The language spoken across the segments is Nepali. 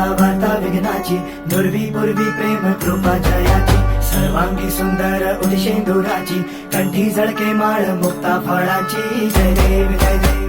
आता वार्ता विघ्नाची, दुर्वी पूर्वी प्रेम कृपा जयाची, सर्वांगी सुंदर उदिशेंदुराची, कंठी झळके माळ मुक्ता फळाची, जय देव जय देव.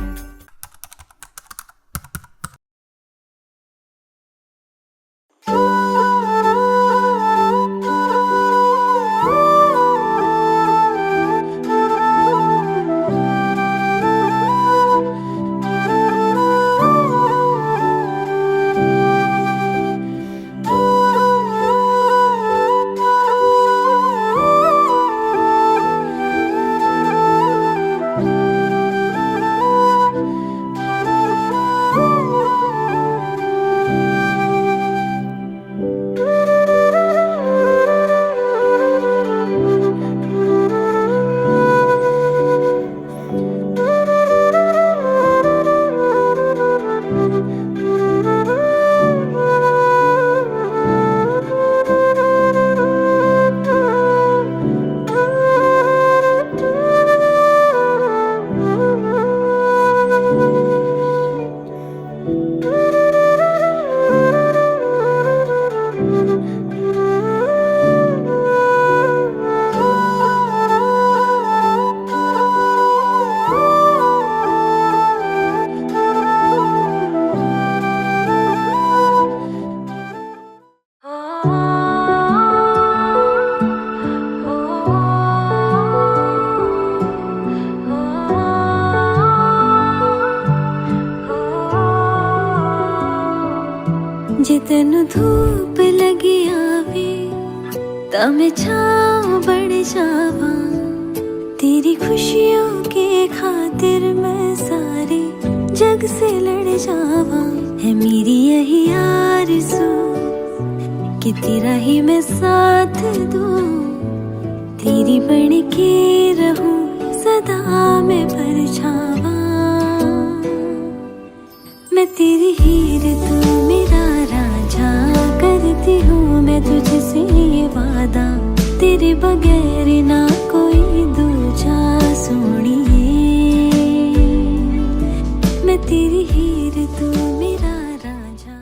जितन धूप लगी आवे तमे छाँव बढ़ जावा, तेरी खुशियों के खातिर मैं सारे जग से लड़ जावा। है मेरी यही आरज़ू कि तेरा ही मैं साथ दूँ, तेरी बन के रहूं सदा मैं परछावा। मैं तेरी हीर तू मेरा राजा, करती हूँ मैं तुझसे ये वादा, तेरे बगैर ना कोई दूजा सोनिए। मैं तेरी हीर तू मेरा राजा।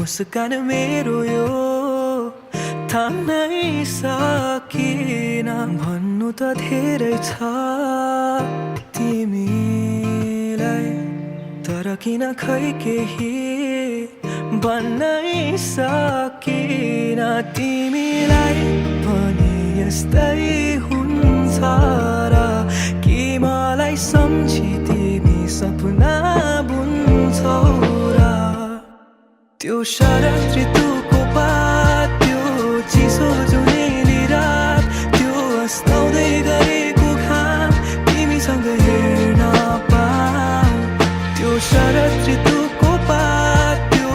मुस्कान मेरो यो थाम्नै सकिन भन्नु त धेरै छ तिमीलाई तर किन खै केही भन्नै सकिन तिमीलाई पनि यस्तै हुन्छ र कि मलाई सम्झी तिमी सपना बुन्छौ र त्यो शरद ऋतुको पात त्यो चिसो जुनेली रात त्यो अस्ताउँदै गरेको घाम तिमीसँग हेर्न पाऊँ त्यो शरद ऋतुको पात त्यो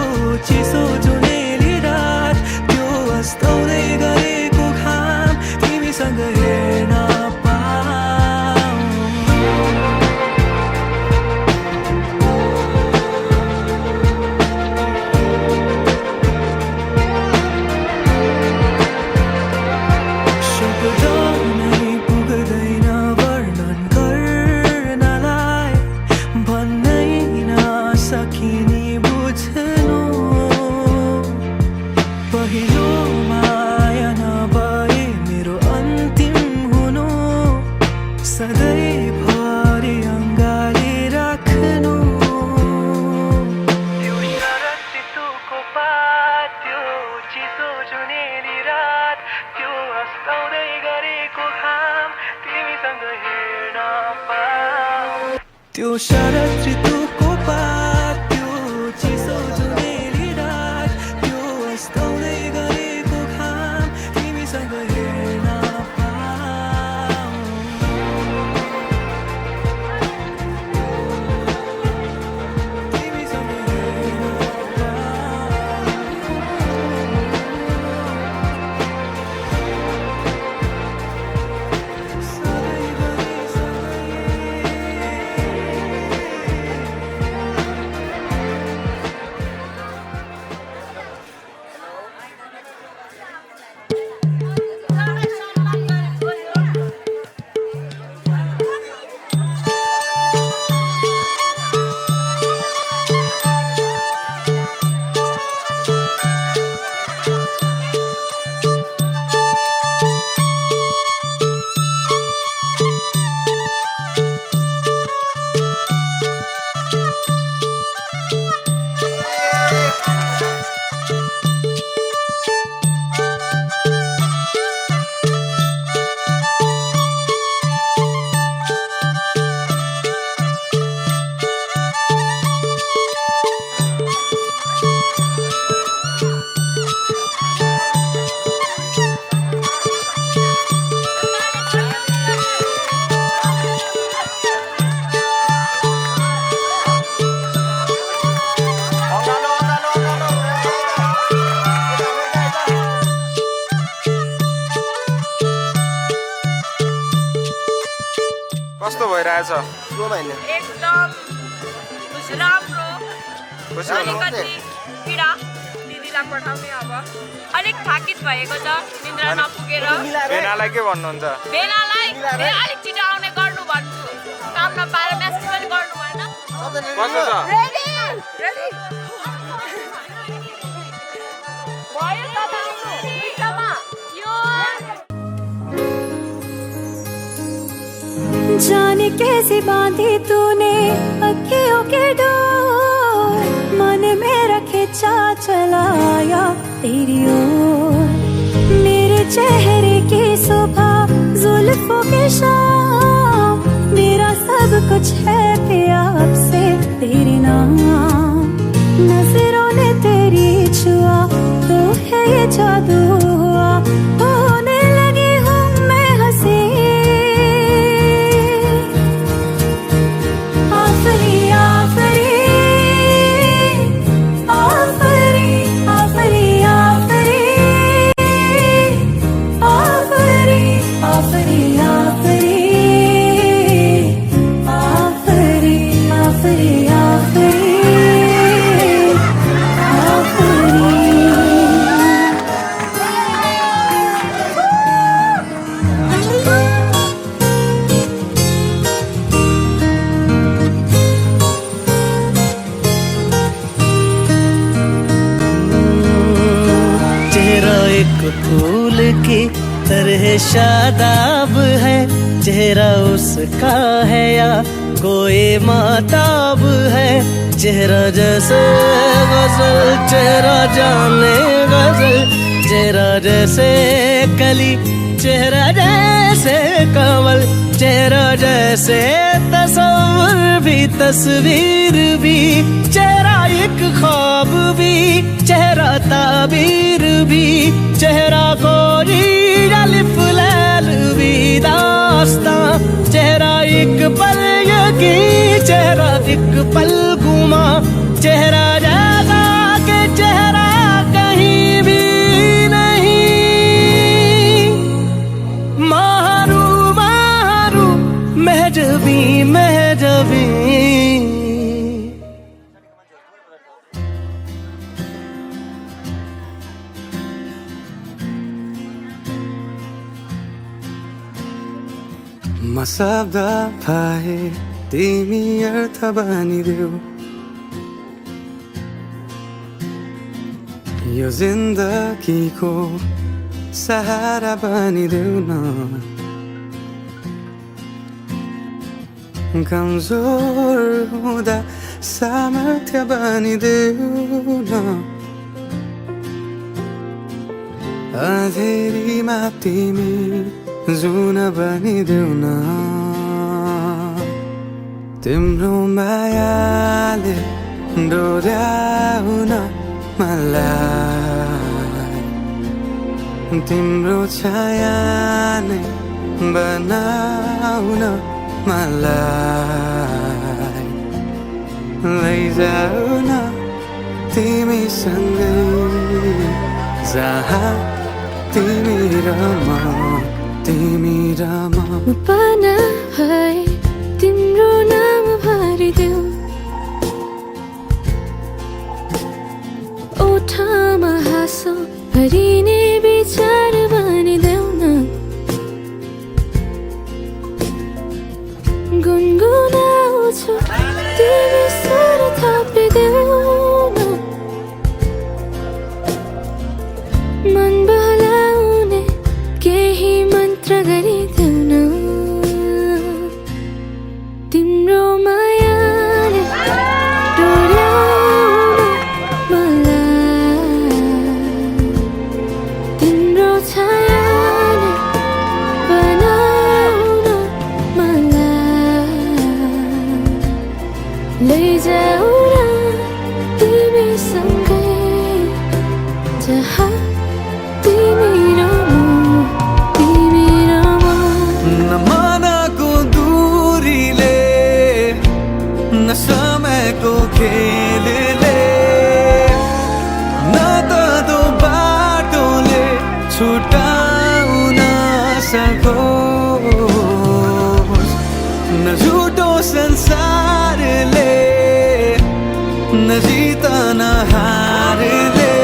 चिसो जुनेली रात त्यो अस्ताउँदै गरेको घाम तिमीसँग हेर्न त्यो शरद ऋतुको पात त्यो चिसो जुनेली रात त्यो अस्ताउँदै गरेको घाम तिमीसँग हेर्न कस्तो भइरहेछ एकदम राम्रो अलिकति पीडा दिदीलाई पठाउने अब अलिक थाकित भएको छ निन्द्रा नपुगेर बेनालाई के भन्नुहुन्छ बेनालाई अलिक छिटो आउने गर्नु भन्छु काम नपाएर मेसेज पनि गर्नु भएन कस्तो छ रेडी रेडी भयो त आउनु बिचमा यो जाने कैसे बांधी तूने अखियों के डोर मन मेरा खिंचा चलाया तेरी ओर मेरे चेहरे की सुबह जुल्फों की शाम मेरा सब कुछ है प्यार से तेरे नाम नजरों ने तेरी छुआ तो है ये जादू हुआ होने लगी हूँ मैं हंसी फूल की तरह शादाब है, चेहरा उसका है या कोई माताब है। चेहरा जैसे गजल, चेहरा जाने गजल, चेहरा जैसे कली, चेहरा जैसे कमल, चेहरा जैसे तस्वीर भी, तस्वीर भी, चेहरा एक ख्वाब भी, चेहरा ताबीर भी, चेहरा कोई अलिफ लैल भी दास्तां, चेहरा एक पल यकीन, चेहरा एक पल गुमा, चेहरा जैसा के चेहरा कहीं भी नहीं। मारू मारू महजबी महजबी। म शब्द भए तिमी अर्थ बनिदेऊ, यो जिन्दगीको सहारा बनिदेऊ न। कमजोर हुँदा सामर्थ्य बनिदेऊ न। अँधेरीमा तिमी जुन बनिदेऊ न। तिम्रो मायाले डोर्याउन मलाई, तिम्रो छाया नै बनाउन मलाई। लैजाऊ न तिमीसँगै जहाँ तिमी र म, तिमी र म। पाना भए तिम्रो नाम भरिदेऊ, ओठमा हाँसो भरिने विचार बनिदेऊ न। गुनगुनाउँछु तिमी स्वर थपिदेऊ न। मन बहलाउने केही मन्त्र गरिदेऊ न। तिम्रो मायाले डोर्याउन मलाई, तिम्रो छायाले बनाउन मलाई। लैजाऊ न तिमीसँगै जहाँ तिमी र म, तिमी र म। न मनको दूरीले, न समयको खेलले, न त दो बाटोले छुटाउन सकोस्। न झुटो संसारले, न जितन हारले,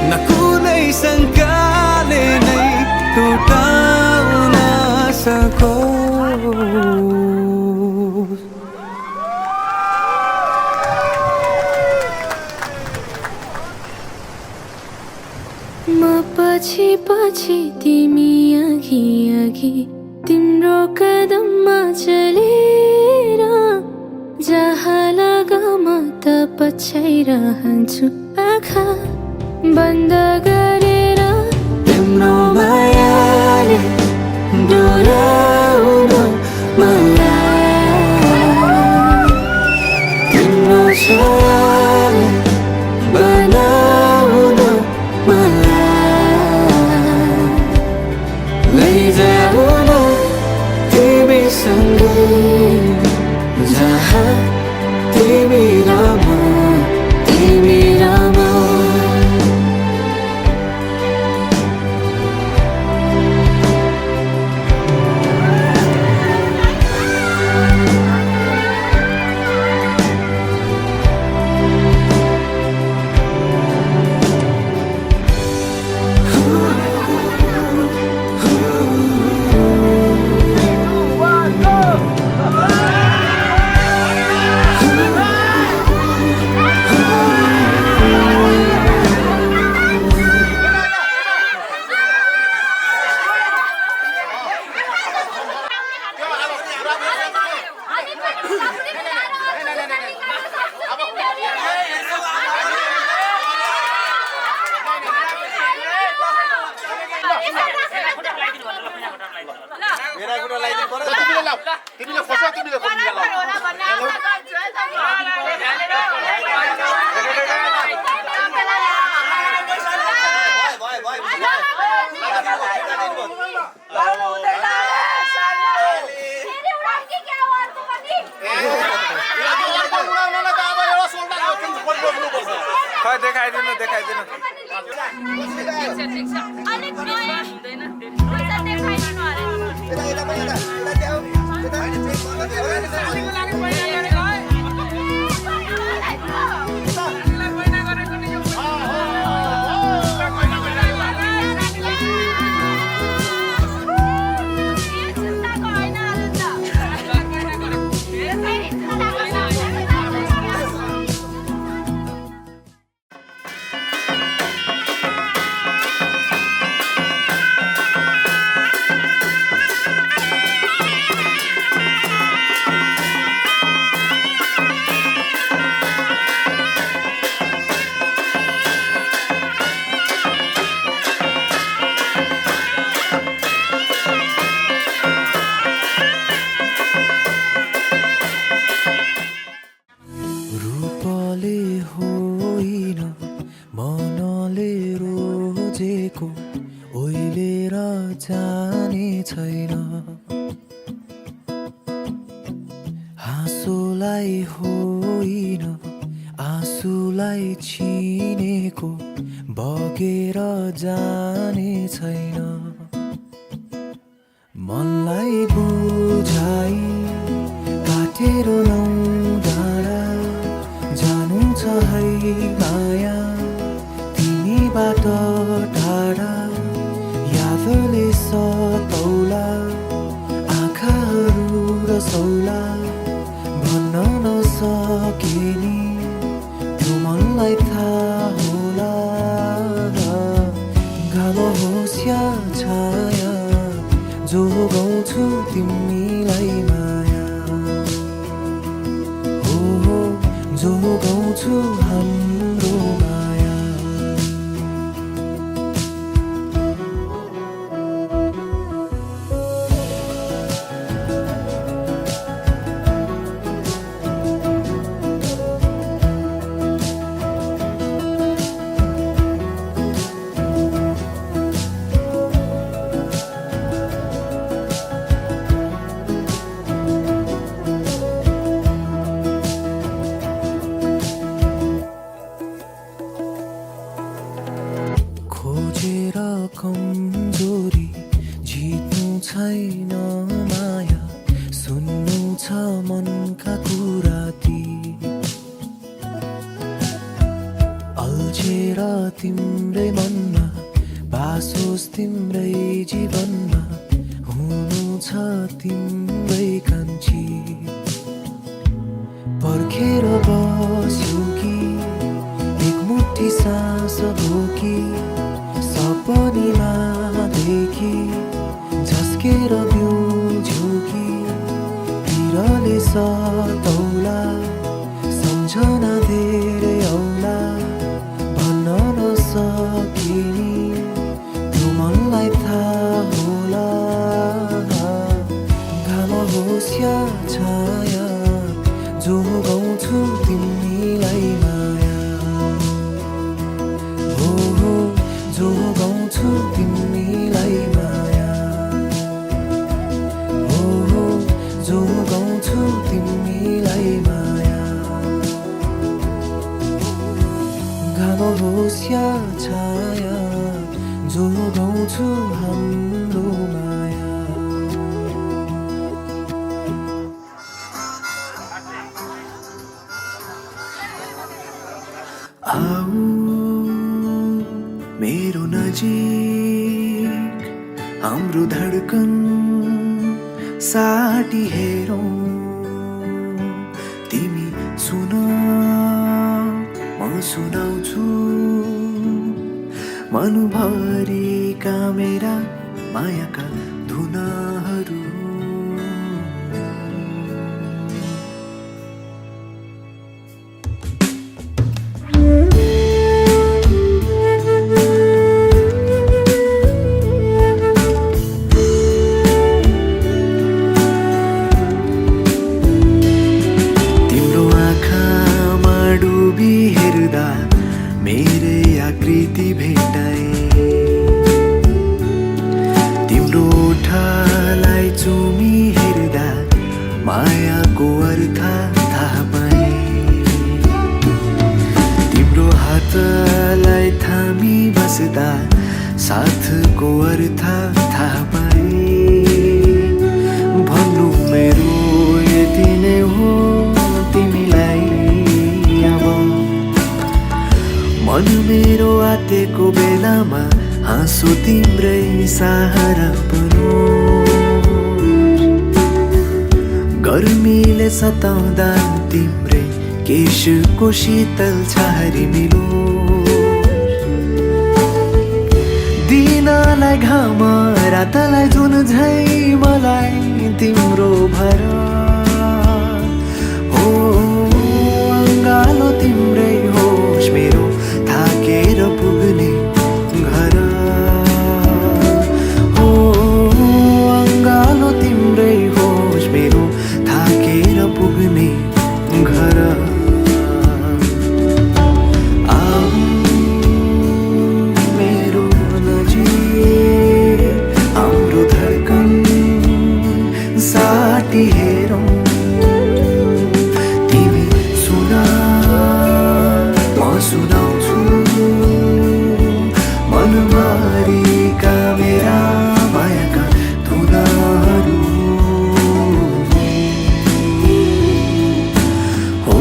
न कुनै शङ्काले नै टुटाउन सकोस्। म पछि पछि तिमी अघि अघि, तिम्रो कदममा चलेर जहाँ लगा म त पछ्याइरहन्छु आँखा बन्द गरेर। तिम्रो मायाले डोर्याउन मलाई, तिम्रो छायाले बनाउन मलाई। लैजाऊ न तिमीसँगै जहाँ तिमी र म, तिमी र म। तिमीले खोज्छौ तिमीले खोज्नु बराबर होला भन्ने आशा गर्छु है खै देखाइदिनु देखाइदिनु ठिक छ अलिक नयाँ हुँदैन पैसा देखाइदिनु अरे रूपले होइन मनले रोजेको ओइलेर जाने छैन हाँसोलाई होइन आँसुलाई चिनेको बगेर जाने छैन मनलाई बुझाइ काटेर डाँडा जानु छ है माया तिमीबाट टाढा यादले सतौला आँखाहरू रसौला भन्न नसके नि त्यो मनलाई थाहा होला घाम होस् या छाया जो गाउँछु तिमीलाई माया हो जो गाउँछु हाम्रो माया खोजेर कमजोरी जित्नु छैन माया सुन्नु छ मनका कुरा ती अल्झेर तिम्रै मनमा बासोस् तिम्रै जीवनमा हुनु छ तिम्रै कान्छी पर्खेर बस्यो कि एक मुठी सास भोकी सपनीमा देखी झस्केर बिउझ्यो कि पिरले सतौला सम्झना धेरै औला भन्न नसकिने त्यो मनलाई थाहा होला घाम होस् या छाया जो गाउँछु तिमीलाई माया हो जो गाउँछु तिमीलाई माया हो जो गाउँछु तिमीलाई माया घाम होस् या छाया जो गाउँछु हाम्रो माया आऊ मेरो नजिक हाम्रो धडकन साटी हेरौँ तिमी सुन म सुनाउँछु मनभरिका मेरा मायाका धुनाहरू हिँड्दा मेरै आकृति भेटाए तिम्रो ओठलाई चुमी हेर्दा मायाको अर्थ थाहा पाए तिम्रो हातलाई थामी बस्दा साथको अर्थ थाहा पाए भन्नु मेरो यति नै हो तिमीलाई अब मन मेरो आतेको बेलामा हाँसो तिम्रै सहारा बनो गर्मीले सताउँदा तिम्रै केशको शीतल छहारी मिलो दिनलाई घाम रातलाई जुन झै मलाई तिम्रो भर हो अङ्गालो तिम्रै होस् मेरो थाकेर पुग्ने घर हो अङ्गालो तिम्रै होस् मेरो थाकेर पुग्ने घर मेरो नजिक हाम्रो धड्कन साटी हेरौँ तिमी सुना म सुनाउँछु मनभरिका मेरा मायाका धुनाहरू हो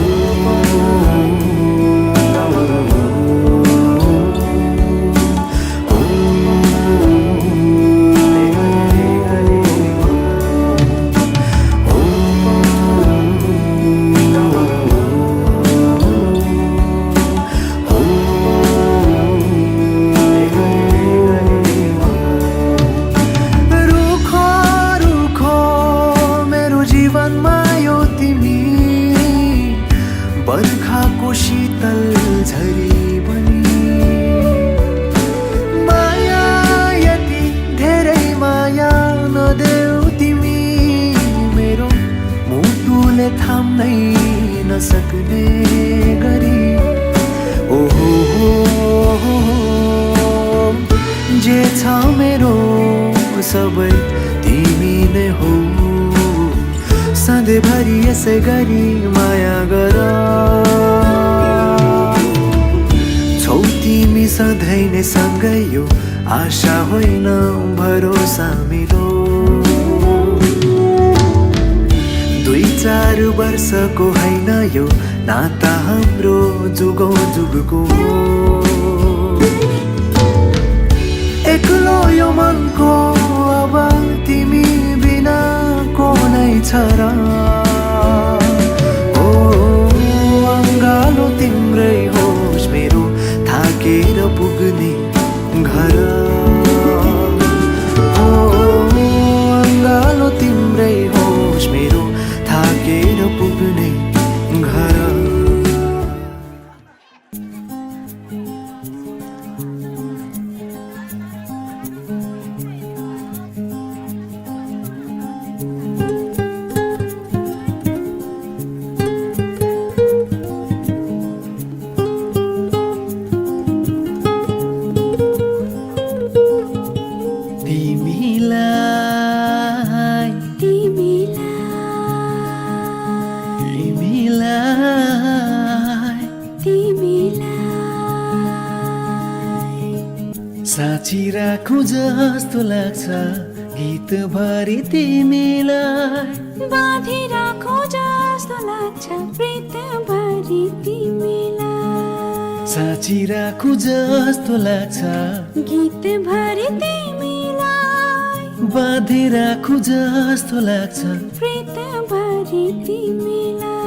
बर्खाको शीतल झरी बनी माया यति धेरै माया नदेऊ तिमी मेरो मुटुले थाम्नै नसक्ने गरी ओहो जे छ मेरो सबै तिमी नै हो सधैँभरि यसै गरी माया गर छौ तिमी सधैँ नै सँगै यो आशा होइन भरोसा मिलो 2-4 वर्षको होइन यो नाता हाम्रो जुगौँ जुगको एक्लो यो मनको अब तिमी बिना को नै छ र ओ अङ्गालो तिम्रै होस् मेरो थाकेर पुग्ने घर ओ अङ्गालो तिम्रै होस् मेरो थाकेर पुग्ने घर साँची राखौँ जस्तो लाग्छ गीतभरि तिमीलाई बाँधी राखौँ जस्तो लाग्छ प्रीतभरि तिमीलाई साँची राखौँ जस्तो लाग्छ गीतभरि तिमीलाई बाँधी राखौँ जस्तो लाग्छ प्रीतभरि तिमीलाई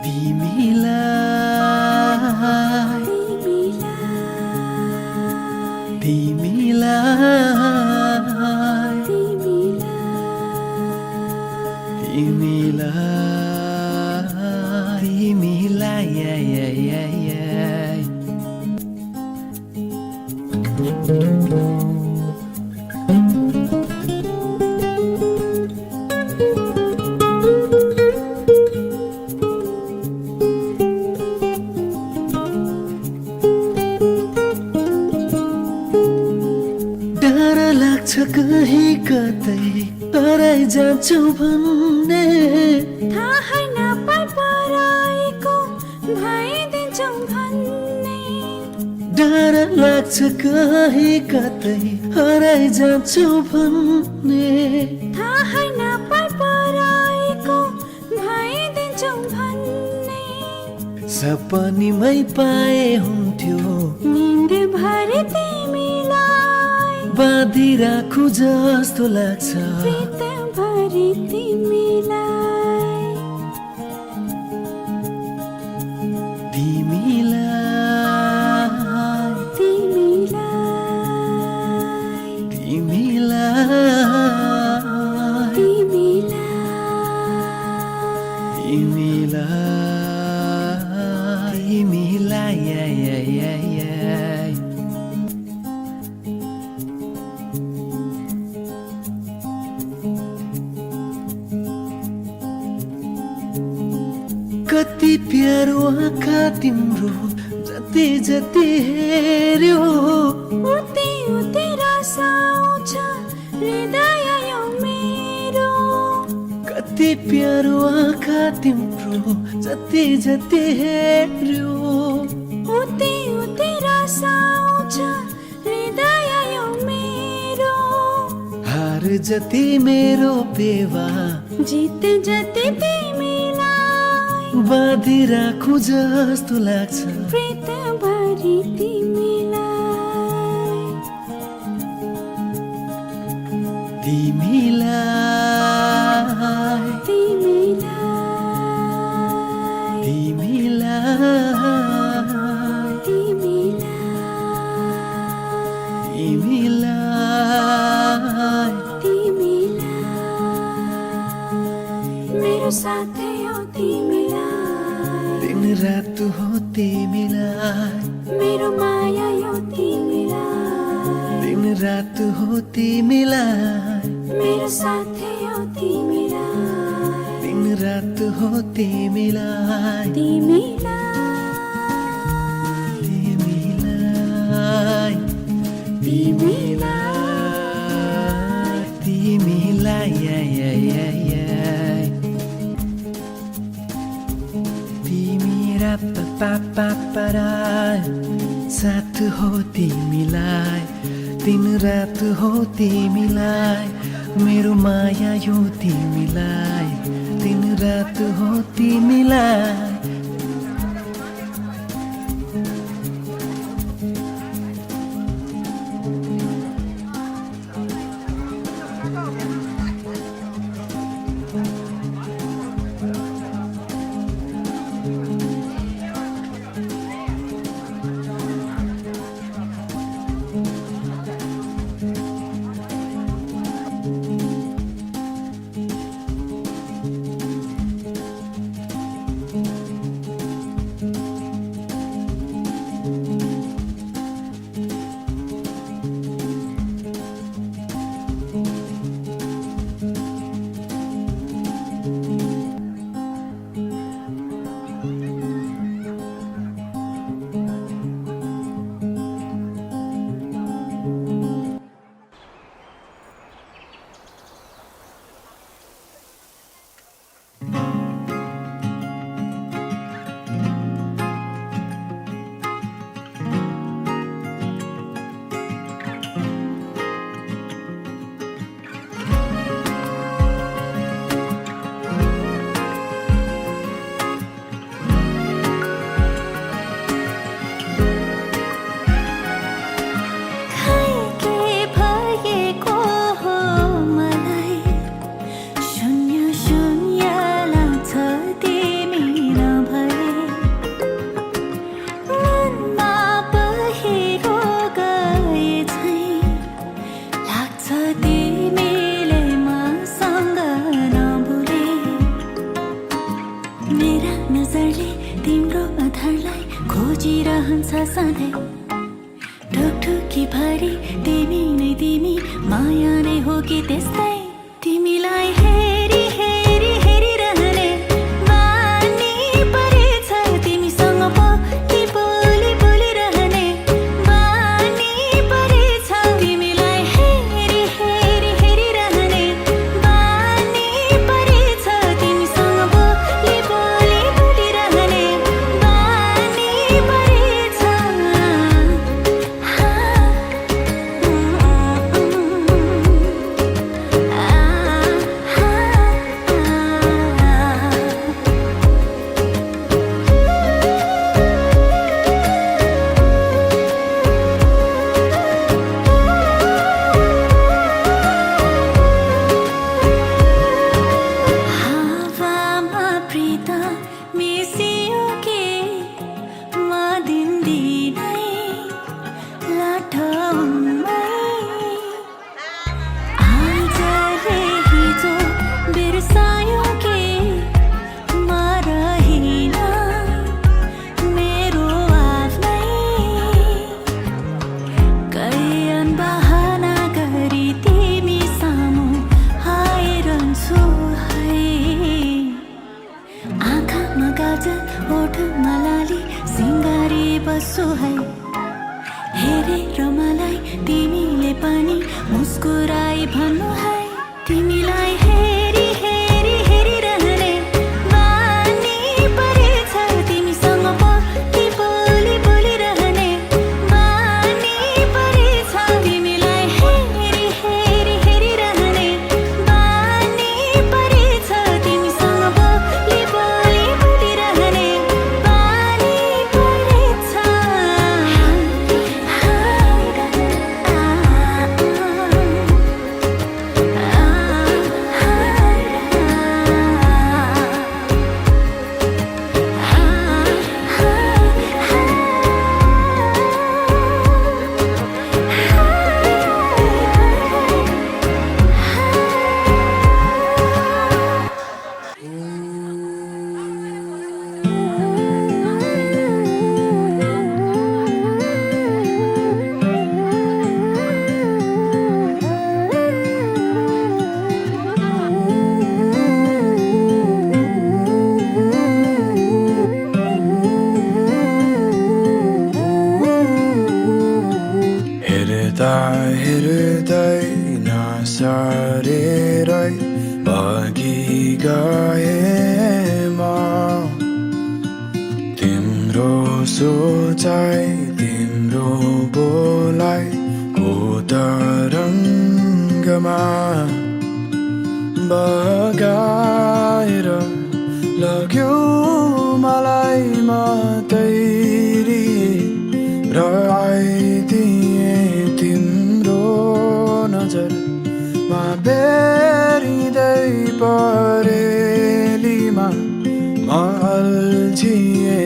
तिमीलाई कहीँ कतै हराइ जान्छौ भन्ने थाहा नपराएको भइदिन्छौ भन्ने डर लाग्छ कहीँ कतै हराइ जान्छौ भन्ने थाहा नपराएको भइदिन्छौ भन्ने सपनीमै पाए हुन्थ्यो निन्द भरि तिमीलाई बाँधी राखु जस्तो लाग्छ प्रीत भरि तिमीलाई कति प्यारो आँखा तिम्रो जति जति हेर्यो उति उति रस आउँछ हृदय यो मेरो कति प्यारो आँखा तिम्रो जति जति हेर्यो उति उति रस आउँछ हृदय यो मेरो हार जति मेरो पेवा जित जति तिमीलाई बाँधी राखु जस्तो लाग्छ प्रीत भरि तिमीलाई तिमीलाई तिमीलाई तिमीलाई तिमीलाई तिमीलाई मेरो साथै हो तिमीलाई दिन रात हो तिमीलाई मेरो माया यो तिमीलाई दिन रात हो तिमीलाई मेरो साथै हो तिमीलाई दिन रात हो तिमीलाई तिमीलाई तिमीलाई तिमीलाई तिमीलाई तिमीरा पापा साथ हो तिमीलाई दिन रात हो तिमीलाई मेरो माया यो तिमीलाई दिन रात हो तिमीलाई खोजिरहन्छ सधैँ ढुकढुकी भरि तिमी नै तिमी माया नै हो कि त्यस्तै तिमीलाई हेरी हेरी हेरिरहने बानी परेछ तिमीसँग पति बोली बोलिरहने बानी परेछ तिमीलाई हेरी हेरी मिसियो के म दिन्दिनै लाठौँमै आज रे हिजो बिर्सायो के म रहिन मेरो आफ्नै कैयन बहाना गरी तिमी सामु आइरहन्छु है आँखामा काजल ओठमा लाली सिँगारी बस्छु है हेरेर मलाई तिमीले पनि मुस्कुराई भन्नु है तिमीलाई हेरी हेरी हेरिरहने बानी परेछ तिमीसँग बोली बोली बोलिरहने बानी परेछ तिमीलाई हेरी हेरी हेरिरहने बानी परेछ तिमीसँग बोली बोली बोलिरहने बानी परेछ हेर्दै नसरेरै अघि गए म तिम्रो सोचाइ तिम्रो बोलाइ को तरङ्गमा बगाएर लग्यो मलाई मतैरी र आइदिए तिम्रो नजरमा बेरिँदै परेलीमा म अल्झिए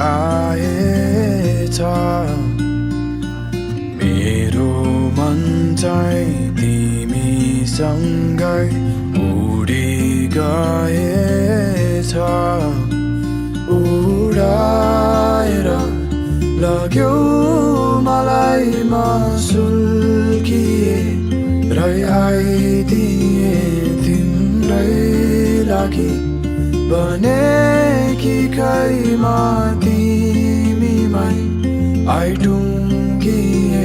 आएछ मेरो मन चाहिँ तिमीसँगै उडी गएछ उडाएर लग्यो मलाई म सुल्किए र आइदिए तिम्रै लागि बनेकी खैमा तिमीमै आइटुङ्गिए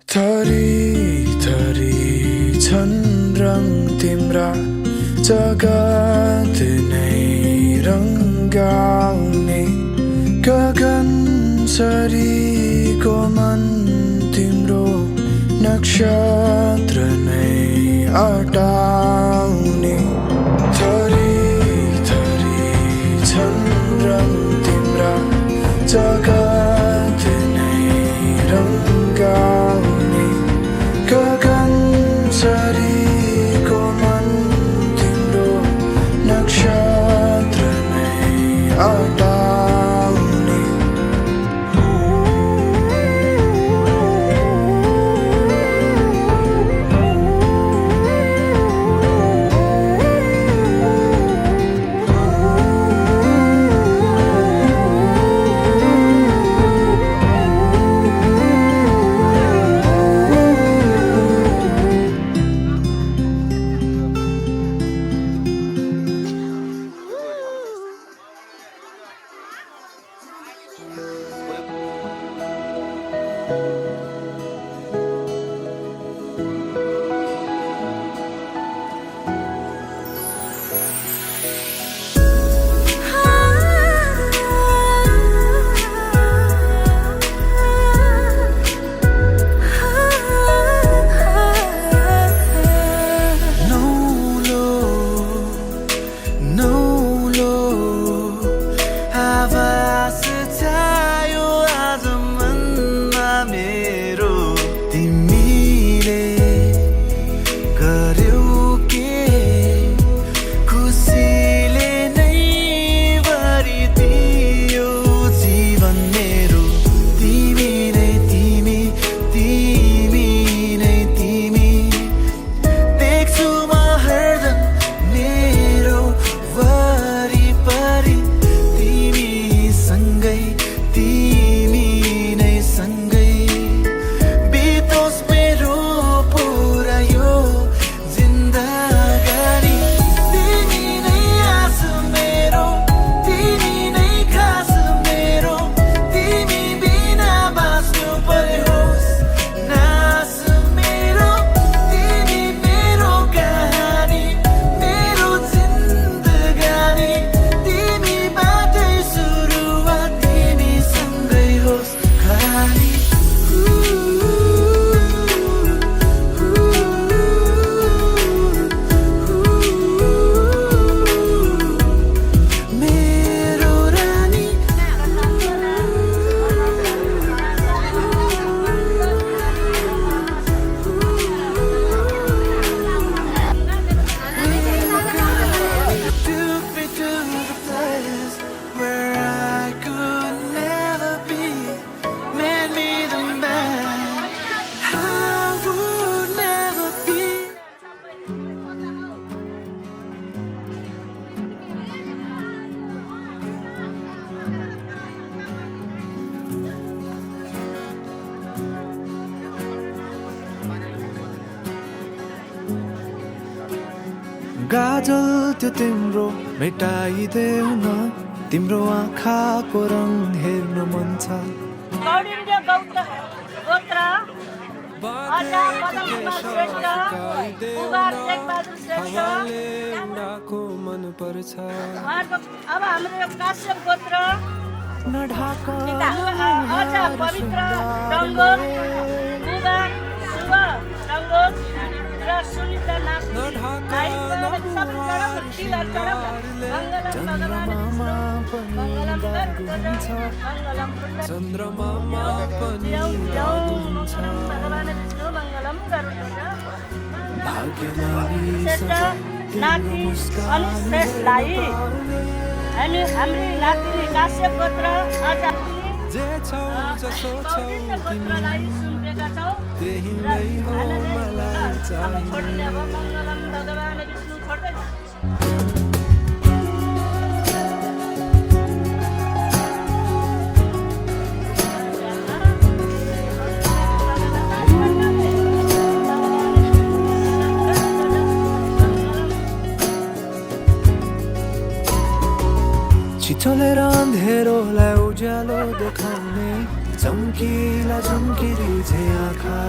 थरी थरी छन् रङ तिम्रा जगत नै रङ्गाउने गगन सरीको मन तिम्रो नक्षत्र नै अटाउने थरी थरी छन् रङ तिम्रा जगत नै रङ्गाउने गगन सरीको मन तिम्रो नक्षत्र नै अटाउने तिमीले गर्यौ के खुसीले नै भरिदियो जीवन मेरो तिमी नै तिमी तिमी नै तिमी देख्छु म हरदम मेरो वरिपरि तिमी सँगै तिमी नै सँगै बितोस् मेरो पुरा यो जिन्दगानी तिमी नै आस मेरो तिमी नै खास मेरो तिमी बिना बाँच्नु पर्योस् नास मेरो तिमी मेरो कहानी मेरो जिन्दगानी तिमीबाटै सुरुवात तिमी सँगै होस् खाली मेरो रानी took me to the place where I could never be, made me the man I would never be. गाजल त्यो तिम्रो मेटाइदेऊ न तिम्रो आँखाको रङ हेर्न मन छ गौरीन्द्र गोत्र अजा मदन कुमार श्रेष्ठ कुमार टेकबहादुर श्रेष्ठ मन पर्छ अब हाम्रो यो काश्यप गोत्र नढाका अजा पवित्र रङ्गोल बुबा शुभ रङ्गोल र सुनिता नाथ चन्द्रमामा पनि भगवान विष्णु मङ्गलम भाग्यमानी नाति अनि श्रेष्ठलाई हामी हाम्री नातिनी काश्यप गोत्र अजा जे छौ जसो छौ गोत्रलाई सुम्पेका छौँ त्यही नै हो मलाई चाहिने छोड्ने अब मङ्गलम भगवान विष्णु छोड्दै छिटोलेर अँधेरोलाई उज्यालो देखाउने चम्किला चम्किरी झै आँखा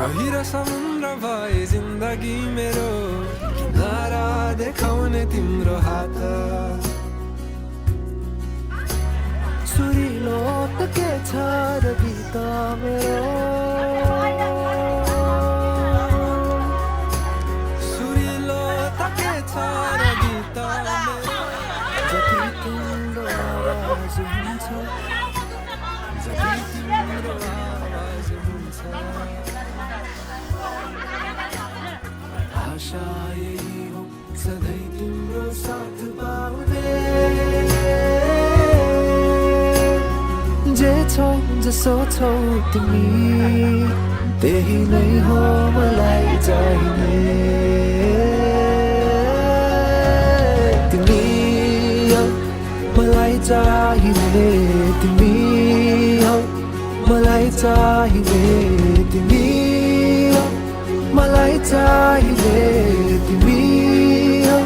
गहिरो समुद्र भए जिन्दगी मेरो किनारा देखाउने तिम्रो हात सुरिलो त के छ र गीत मेरो सुरिलो त के छ र गीत मेरो जति तिम्रो आवाज हुन्छ जति तिम्रो आवाज हुन्छ आशा यही हो सधैँ तिम्रो साथ पाउने जे छौ जसो छौ तिमी त्यही नै हो मलाई चाहिने तिमी हो मलाई चाहिने तिमी हो मलाई चाहिने तिमी हो मलाई चाहिने तिमी हो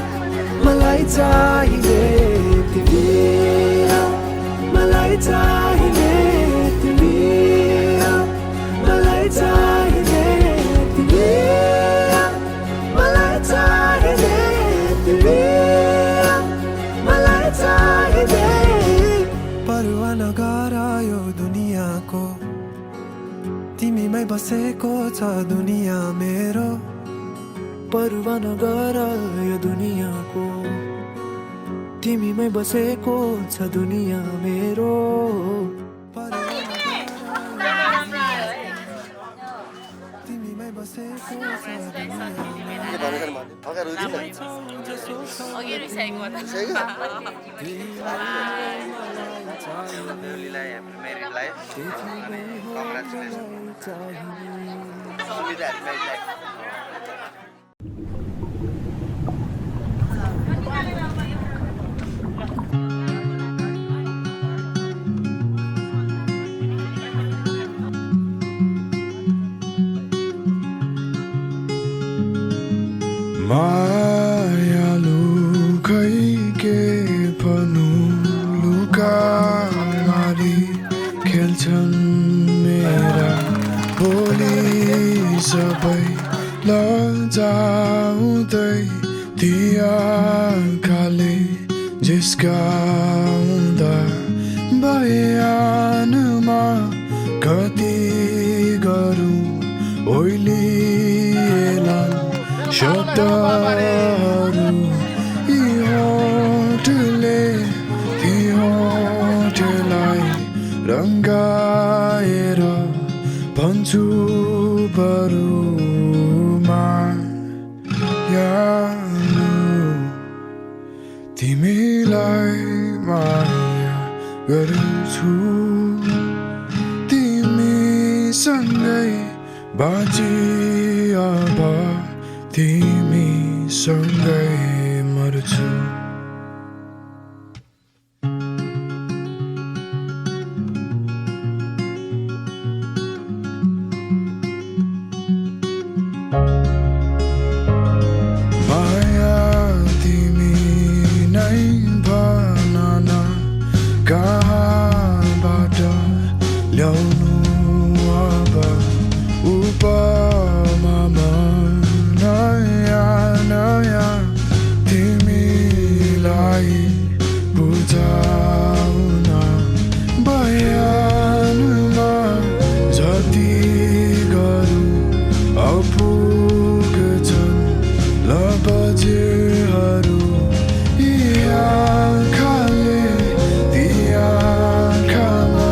मलाई चाहिने तिमी हो मलाई चाहिने तिमी हो मलाई चाहिने तिमी हो मलाई चाहिने तिमी हो मलाई चाहिने परवाह नगर यो दुनियाँको तिमीमै बसेको छ दुनियाँ मेरो परवाह नगर यो दुनियाँको तिमीमै बसेको छ दुनियाँ मेरो के भनेर माने अगाडि रुदिन अघि रिसाएको हो त बेहुलीलाई हाम्रो मेरिडलाई अनि कङ्ग्रेचुलेसन सुविधा मेरिडलाई मायालु खै के भनु लुका मारी खेल्छन् मेरा भोलि सबै लजाउँदै ती आँखाले जिस्काउँदा बयानमा कति गरौँ ओइलिएलान् शब्दहरू यी होठले ती होठलाई रङ्गाएर भन्छु बरुमा यालु तिमीलाई माया गर्छु तिमीसँगै बाँची अब तिमीसँगै मर्छु माया तिमी नै भन न कहाँबाट ल्याउनु अब उपमामा नयाँ तिमीलाई बुझाउन बयानमा जति गरौँ अपुग्छन् लबजेहरू यी आँखाले ती आँखामा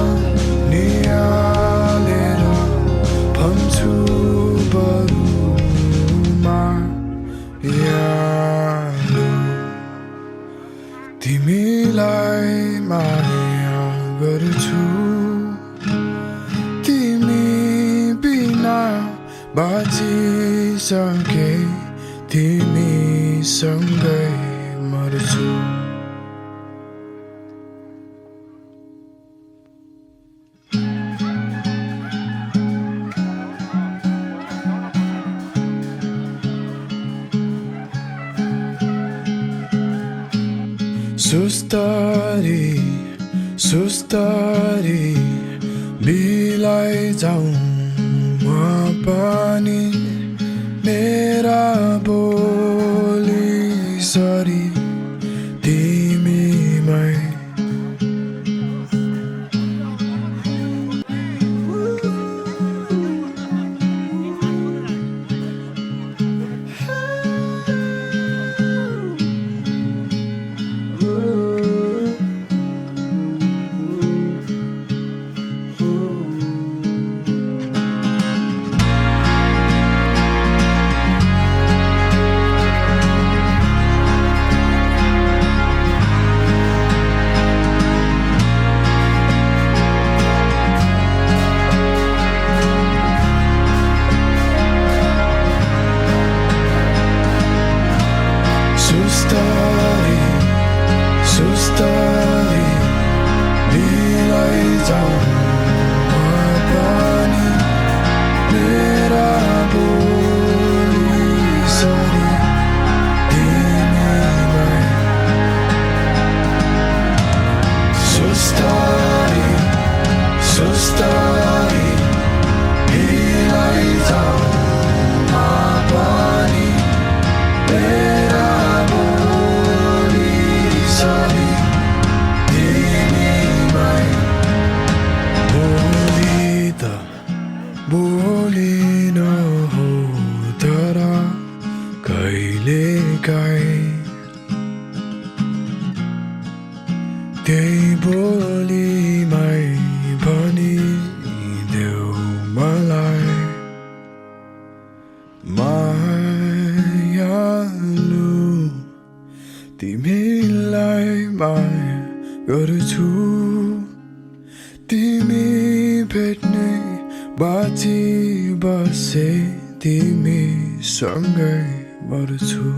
निहालेर भन्छु बरुमा यालु तिमीलाई माया गर्छु तिमी बिना बाँचिसके तिमीसँगै मर्छु सुस्तरी सुस्तरी बिलाई जाऊँ म पनि मेरा बोली सरी तिमीमै सुस्तरी सुस्तरी बिलाई जाऊँ म पनि मेरा बोली सरी तिमीमै सुस्तरी सुस्तरी बिलाई जाऊँ म पनि मेरा सरी तिमीमै बोली त बोलिन हो तर कहिलेकाहीँ त्यही बोलीमै भनिदेऊ मलाई गर्छु तिमी भेट्ने बाँची बसे तिमी सँगै मर्छु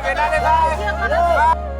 भेनाले गए